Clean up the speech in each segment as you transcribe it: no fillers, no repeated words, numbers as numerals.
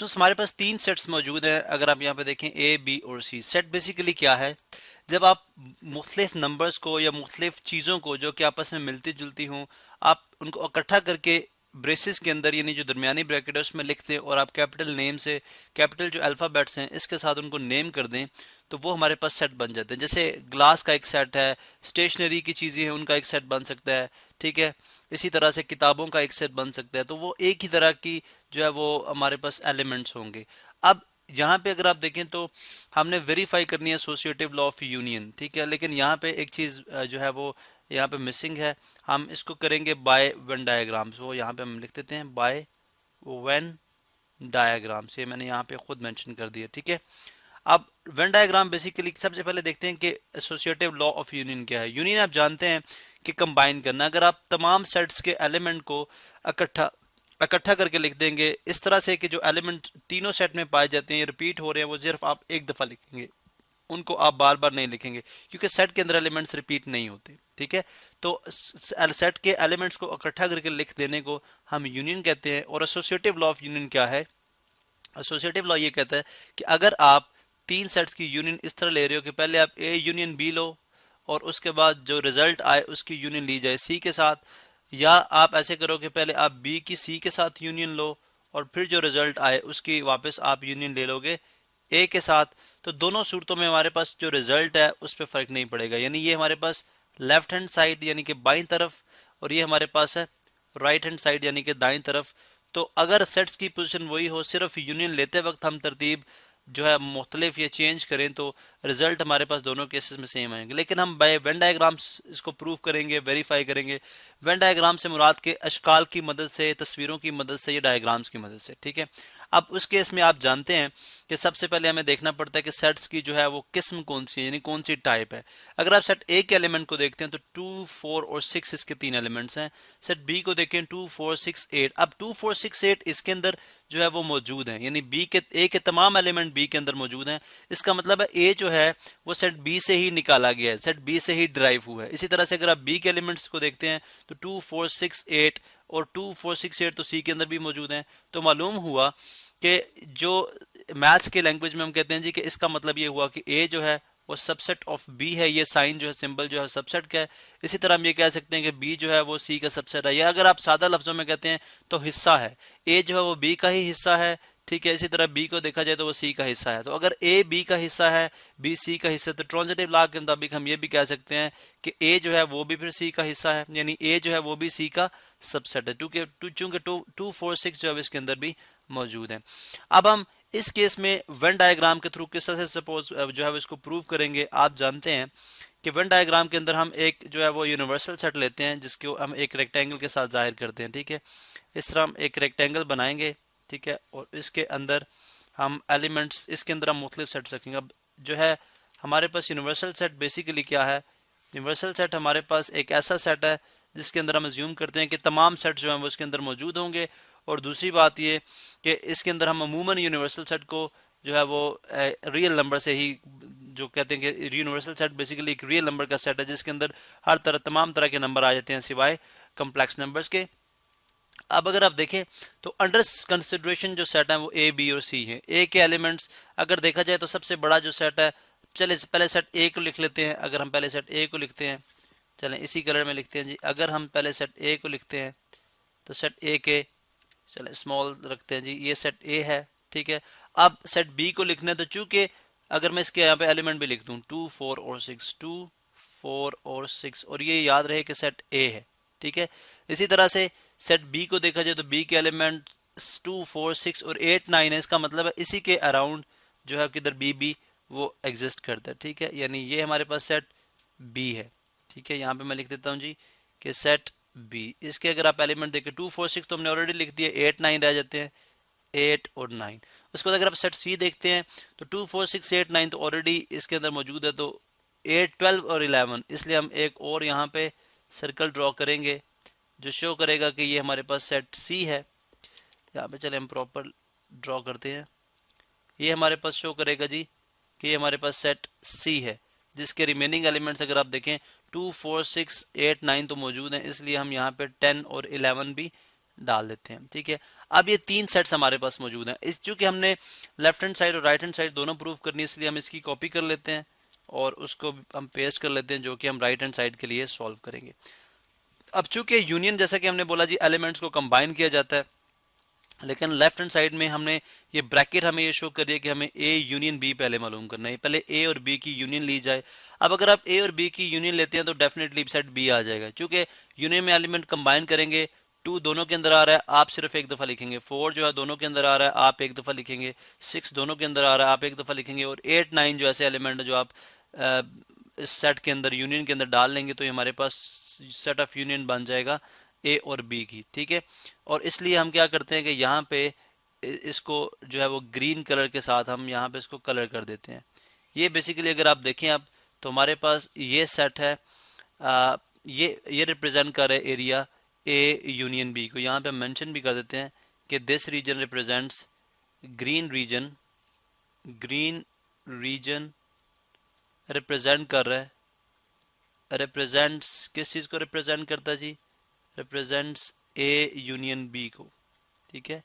Students हमारे पास तीन sets मौजूद हैं। अगर आप यहाँ पे देखें ए बी और सी, सेट बेसिकली क्या है, जब आप मुख्तलिफ नंबर्स को या मुख्तलिफ चीज़ों को जो कि आपस में मिलती जुलती हों, आप उनको इकट्ठा करके ब्रेसेस के अंदर यानी जो दरमियानी ब्रैकेट है उसमें लिखते हैं और आप कैपिटल नेम से कैपिटल जो अल्फ़ाबेट्स हैं इसके साथ उनको नेम कर दें तो वो हमारे पास सेट बन जाते हैं। जैसे ग्लास का एक सेट है, स्टेशनरी की चीज़ें हैं उनका एक सेट बन सकता है, ठीक है। इसी तरह से किताबों का एक सेट बन सकता है। तो वो एक ही तरह की जो है वो हमारे पास एलिमेंट्स होंगे। अब यहाँ पे अगर आप देखें तो हमने वेरीफाई करनी है एसोसिएटिव लॉ ऑफ यूनियन, ठीक है। लेकिन यहाँ पे एक चीज़ जो है वो यहाँ पे मिसिंग है। हम इसको करेंगे बाय वेन डायग्राम्स। वो यहाँ पे हम लिख देते हैं बाय वेन डायग्राम्स, ये मैंने यहाँ पे खुद मेंशन कर दिया, ठीक है। अब वेन डायग्राम बेसिकली सबसे पहले देखते हैं कि एसोसिएटिव लॉ ऑफ यूनियन क्या है। यूनियन आप जानते हैं कि कंबाइन करना। अगर आप तमाम सेट्स के एलिमेंट को इकट्ठा करके लिख देंगे इस तरह से कि जो एलिमेंट तीनों सेट में पाए जाते हैं रिपीट हो रहे हैं, वो सिर्फ आप एक दफ़ा लिखेंगे, उनको आप बार बार नहीं लिखेंगे क्योंकि सेट के अंदर एलिमेंट्स रिपीट नहीं होते, ठीक है। तो सेट के एलिमेंट्स को इकट्ठा करके लिख देने को हम यूनियन कहते हैं। और एसोसिएटिव लॉ ऑफ यूनियन क्या है? एसोसिएटिव लॉ ये कहता है कि अगर आप तीन सेट्स की यूनियन इस तरह ले रहे हो कि पहले आप ए यूनियन बी लो और उसके बाद जो रिजल्ट आए उसकी यूनियन ली जाए सी के साथ, या आप ऐसे करो कि पहले आप बी की सी के साथ यूनियन लो और फिर जो रिजल्ट आए उसकी वापस आप यूनियन ले लोगे ए के साथ, तो दोनों सूरतों में हमारे पास जो रिजल्ट है उस पर फर्क नहीं पड़ेगा। यानी ये हमारे पास लेफ्ट हैंड साइड यानी कि बाईं तरफ और ये हमारे पास है राइट हैंड साइड यानी कि दाईं तरफ। तो अगर सेट्स की पोजीशन वही हो, सिर्फ यूनियन लेते वक्त हम तरतीब जो है मुख्तलिफ या चेंज करें तो रिजल्ट हमारे पास दोनों केसेस में सेम आएंगे। लेकिन हम बाय वेन डायग्राम्स इसको प्रूव करेंगे, वेरीफाई करेंगे। वेन डायग्राम से मुराद के अशकाल की मदद से, तस्वीरों की मदद से या डायग्राम्स की मदद से, ठीक है। अब उस केस में आप जानते हैं कि सबसे पहले हमें देखना पड़ता है कि सेट्स की जो है वो किस्म कौन सी है, यानी कौन सी टाइप है। अगर आप सेट ए के एलिमेंट को देखते हैं तो 2, 4 और 6 इसके तीन एलिमेंट्स हैं। सेट बी को देखें 2, 4, 6, 8। अब 2, 4, 6, 8 इसके अंदर जो है वो मौजूद हैं, यानी बी के ए के तमाम एलिमेंट बी के अंदर मौजूद हैं। इसका मतलब है ए जो है वो सेट बी से ही निकाला गया है, सेट बी से ही ड्राइव हुआ है। इसी तरह से अगर आप बी के एलिमेंट्स को देखते हैं तो 2, 4, 6, 8 और 2, 4, 6, 8 तो सी के अंदर भी मौजूद हैं। तो मालूम हुआ कि जो मैथ्स के लैंग्वेज में हम कहते हैं जी कि इसका मतलब ये हुआ कि ए जो है वो सबसेट ऑफ बी है। ये साइन जो है, सिंबल जो है सबसेट का है। इसी तरह हम ये कह सकते हैं कि बी जो है वो सी का सबसेट है, या अगर आप सादा लफ्जों में कहते हैं तो हिस्सा है। ए जो है वो बी का ही हिस्सा है, ठीक है। इसी तरह बी को देखा जाए तो वो सी का हिस्सा है। तो अगर ए बी का हिस्सा है, बी सी का हिस्सा है, तो ट्रांजिटिव लॉ के मुताबिक हम ये भी कह सकते हैं कि ए जो है वो भी फिर सी का हिस्सा है, यानी ए जो है वो भी सी का सबसेट है, चूंकि 2, 4, 6 जो है इसके अंदर भी मौजूद है। अब हम इस केस में वेन डायग्राम के थ्रू किस तरह से सपोज जो है इसको प्रूव करेंगे। आप जानते हैं कि वेन डायग्राम के अंदर हम एक जो है वो यूनिवर्सल सेट लेते हैं जिसको हम एक रेक्टेंगल के साथ जाहिर करते हैं, ठीक है। इस तरह हम एक रेक्टेंगल बनाएंगे, ठीक है, और इसके अंदर हम एलिमेंट्स, इसके अंदर हम मुख्तलिफ सेट रखेंगे। अब जो है हमारे पास यूनिवर्सल सेट बेसिकली क्या है? यूनिवर्सल सेट हमारे पास एक ऐसा सेट है जिसके अंदर हम अज्यूम करते हैं कि तमाम सेट जो हैं वो उसके अंदर मौजूद होंगे। और दूसरी बात ये कि इसके अंदर हम अमूमन यूनिवर्सल सेट को जो है वो रियल नंबर से ही जो कहते हैं कि यूनिवर्सल सेट बेसिकली एक रियल नंबर का सेट है जिसके अंदर हर तरह तमाम तरह के नंबर आ जाते हैं सिवाय कम्प्लेक्स नंबर्स के। अब अगर आप देखें तो अंडर कंसिडरेशन जो सेट है वो ए बी और सी है। ए के एलिमेंट्स अगर देखा जाए तो सबसे बड़ा जो सेट है, चले पहले सेट ए को लिख लेते हैं। अगर हम पहले सेट ए को लिखते हैं, चलें इसी कलर में लिखते हैं जी। अगर हम पहले सेट ए को लिखते हैं तो सेट ए के चले स्मॉल रखते हैं जी, ये सेट ए है, ठीक है। अब सेट बी को लिखना है तो चूंकि अगर मैं इसके यहाँ पे एलिमेंट भी लिख दूं 2, 4 और 6, 2, 4 और 6, और ये याद रहे कि सेट ए है, ठीक है। इसी तरह से सेट बी को देखा जाए तो बी के एलिमेंट 2, 4, 6 और 8, 9 है। इसका मतलब है इसी के अराउंड जो है किधर बी वो एग्जिस्ट करता है, ठीक है। यानी ये हमारे पास सेट बी है, ठीक है। यहाँ पे मैं लिख देता हूँ जी कि सेट बी। इसके अगर आप एलिमेंट देखें 2, 4, 6 तो हमने ऑलरेडी लिख दिया, 8, 9 रह जाते हैं, 8 और 9। उसके बाद अगर आप सेट सी देखते हैं तो 2, 4, 6, 8, 9 तो ऑलरेडी इसके अंदर मौजूद है, तो 8, 12 और 11, इसलिए हम एक और यहाँ पे सर्कल ड्रॉ करेंगे जो शो करेगा कि ये हमारे पास सेट सी है। यहाँ पे चले हम प्रॉपर ड्रॉ करते हैं। ये हमारे पास शो करेगा जी कि ये हमारे पास सेट सी है जिसके रिमेनिंग एलिमेंट्स अगर आप देखें 2, 4, 6, 8, 9 तो मौजूद हैं, इसलिए हम यहाँ पे 10 और 11 भी डाल देते हैं। ठीक है, अब ये 3 सेट्स हमारे पास मौजूद हैं। इस चूंकि हमने लेफ्ट हैंड साइड और राइट हैंड साइड दोनों प्रूव करनी है, इसलिए हम इसकी कॉपी कर लेते हैं और उसको हम पेस्ट कर लेते हैं, जो कि हम राइट हैंड साइड के लिए सॉल्व करेंगे। अब चूंकि यूनियन, जैसा कि हमने बोला जी, एलिमेंट्स को कंबाइन किया जाता है, लेकिन लेफ्ट हैंड साइड में हमने ये ब्रैकेट हमें ये शो कर रही है कि हमें ए यूनियन बी पहले मालूम करना है, पहले ए और बी की यूनियन ली जाए। अब अगर आप ए और बी की यूनियन लेते हैं तो डेफिनेटली सेट बी आ जाएगा, क्योंकि यूनियन में एलिमेंट कंबाइन करेंगे। 2 दोनों के अंदर आ रहा है, आप सिर्फ एक दफ़ा लिखेंगे। 4 जो है दोनों के अंदर आ रहा है, आप एक दफ़ा लिखेंगे। 6 दोनों के अंदर आ रहा है, आप एक दफ़ा लिखेंगे। और 8 9 जो ऐसे एलिमेंट है जो आप इस सेट के अंदर, यूनियन के अंदर डाल लेंगे, तो ये हमारे पास सेट ऑफ यूनियन बन जाएगा ए और बी की। ठीक है, और इसलिए हम क्या करते हैं कि यहाँ पे इसको जो है वो ग्रीन कलर के साथ हम यहाँ पे इसको कलर कर देते हैं। ये बेसिकली अगर आप देखें आप, तो हमारे पास ये सेट है, ये रिप्रेजेंट कर रहा है एरिया ए यूनियन बी को। यहाँ पे मेंशन भी कर देते हैं कि this region represents green region represent कर रहा है, रिप्रेजेंट्स किस चीज़ को रिप्रेजेंट करता है जी? रिप्रेजेंट्स ए यूनियन बी को। ठीक है,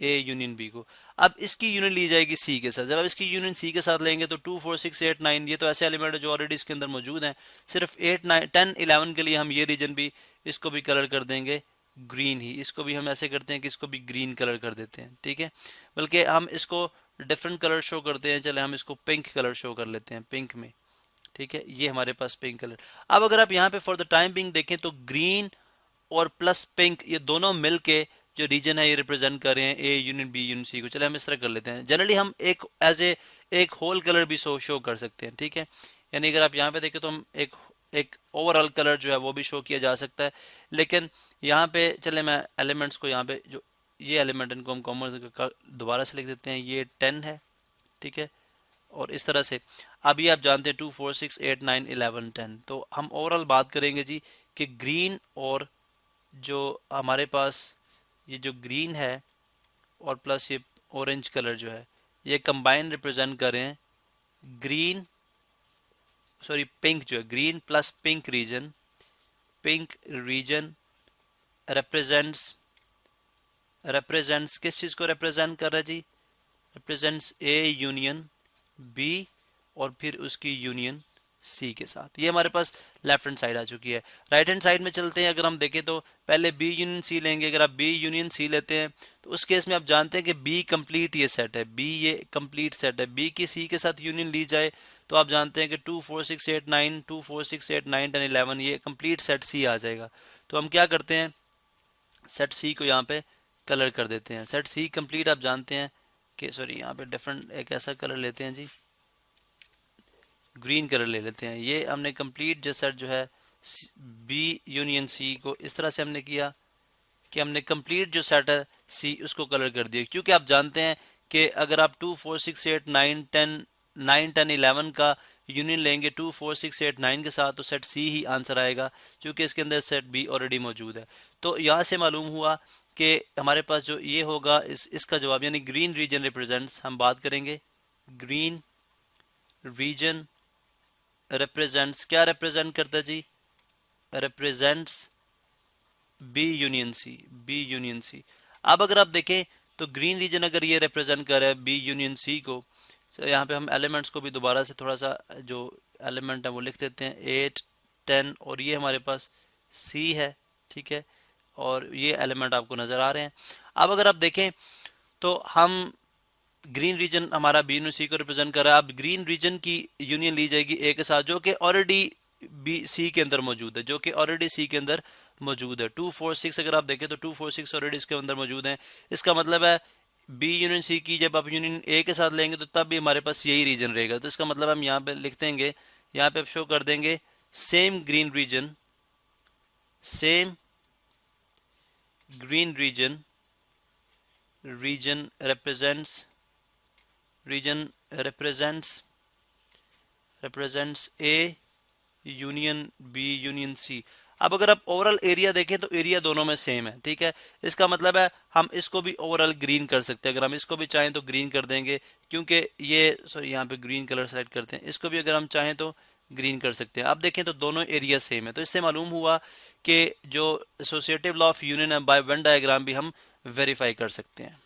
ए यूनियन बी को। अब इसकी यूनियन ली जाएगी सी के साथ। जब आप इसकी यूनियन सी के साथ लेंगे तो 2 4 6 8 9 ये तो ऐसे एलिमेंट है जो ऑलरेडी इसके अंदर मौजूद हैं। सिर्फ 8 9 10 11 के लिए हम ये रीजन भी, इसको भी कलर कर देंगे ग्रीन ही। इसको भी हम ऐसे करते हैं कि इसको भी ग्रीन कलर कर देते हैं। ठीक है, बल्कि हम इसको डिफरेंट कलर शो करते हैं। चले हम इसको पिंक कलर शो कर लेते हैं, पिंक में। ठीक है, ये हमारे पास पिंक कलर। अब अगर आप यहाँ पे फॉर द टाइम बिंग देखें तो ग्रीन और प्लस पिंक ये दोनों मिलके जो रीजन है ये रिप्रेजेंट कर रहे हैं A union B union C को। चले हम इस तरह कर लेते हैं। जनरली हम एक एज ए एक होल कलर भी शो कर सकते हैं। ठीक है, यानी अगर आप यहाँ पे देखें तो हम एक ओवरऑल कलर जो है वो भी शो किया जा सकता है। लेकिन यहाँ पे चले मैं एलिमेंट्स को यहाँ पे, जो ये एलिमेंट इनको हम कॉमन दोबारा से लिख देते हैं, ये 10 है। ठीक है, और इस तरह से अभी आप जानते हैं 2 4 6 8 9 11 10। तो हम ओवरऑल बात करेंगे जी कि ग्रीन और जो हमारे पास ये जो ग्रीन है और प्लस ये ऑरेंज कलर जो है, ये कंबाइन रिप्रेजेंट कर रहे हैं ग्रीन, सॉरी पिंक जो है, green plus pink region represents किस चीज़ को रिप्रेजेंट कर रहा है जी? रिप्रेजेंट्स ए यूनियन बी और फिर उसकी यूनियन सी के साथ। ये हमारे पास लेफ्ट हैंड साइड आ चुकी है। राइट हैंड साइड में चलते हैं। अगर हम देखें तो पहले बी यूनियन सी लेंगे। अगर आप बी यूनियन सी लेते हैं तो उस केस में आप जानते हैं कि बी कंप्लीट ये सेट है, बी ये कंप्लीट सेट है। बी की सी के साथ यूनियन ली जाए तो आप जानते हैं कि 2 4 6 8 9 2 4 6 8 9 10 11 ये कंप्लीट सेट सी आ जाएगा। तो हम क्या करते हैं, सेट सी को यहाँ पे कलर कर देते हैं। सेट सी कंप्लीट आप जानते हैं कि, सॉरी यहाँ पे डिफरेंट एक ऐसा कलर लेते हैं जी, ग्रीन कलर ले लेते हैं। ये हमने कंप्लीट जो सेट जो है बी यूनियन सी को इस तरह से हमने किया कि हमने कंप्लीट जो सेट है सी उसको कलर कर दिया। क्योंकि आप जानते हैं कि अगर आप 2 4 6 8 9 10 11 का यूनियन लेंगे 2 4 6 8 9 के साथ, तो सेट सी ही आंसर आएगा, क्योंकि इसके अंदर सेट बी ऑलरेडी मौजूद है। तो यहाँ से मालूम हुआ कि हमारे पास जो ये होगा इसका जवाब, यानी ग्रीन रीजन रिप्रेजेंट्स, हम बात करेंगे ग्रीन रीजन रिप्रेजेंट्स, क्या रिप्रेजेंट करता है जी? Represents B union C. अब अगर आप देखें तो ग्रीन रीजन अगर ये रिप्रेजेंट कर रहा है बी यूनियन सी को, तो यहाँ पे हम एलिमेंट्स को भी दोबारा से थोड़ा सा जो एलिमेंट है वो लिख देते हैं 8 10, और ये हमारे पास सी है। ठीक है, और ये एलिमेंट आपको नज़र आ रहे हैं। अब अगर आप देखें तो हम ग्रीन रीजन हमारा बी यूनियन सी को रिप्रेजेंट कर रहा है। अब ग्रीन रीजन की यूनियन ली जाएगी ए के साथ, जो कि ऑलरेडी बी सी के अंदर मौजूद है, 2 4 6 अगर आप देखें तो 2 4 6 ऑलरेडी इसके अंदर मौजूद हैं। इसका मतलब है बी यूनियन सी की जब आप यूनियन ए के साथ लेंगे तो तब भी हमारे पास यही रीजन रहेगा। तो इसका मतलब हम यहाँ पे लिख देंगे, यहाँ पे आप शो कर देंगे same green region represents A union B union C. अब अगर आप ओवरऑल एरिया देखें तो एरिया दोनों में सेम है। ठीक है, इसका मतलब है हम इसको भी ओवरऑल ग्रीन कर सकते हैं। अगर हम इसको भी चाहें तो ग्रीन कर देंगे, क्योंकि ये, सॉरी यहाँ पे ग्रीन कलर सेलेक्ट करते हैं। इसको भी अगर हम चाहें तो ग्रीन कर सकते हैं। आप देखें तो दोनों एरिया सेम है, तो इससे मालूम हुआ कि जो एसोसिएटिव लॉ ऑफ यूनियन है बाय वेन डायग्राम भी हम वेरीफाई कर सकते हैं।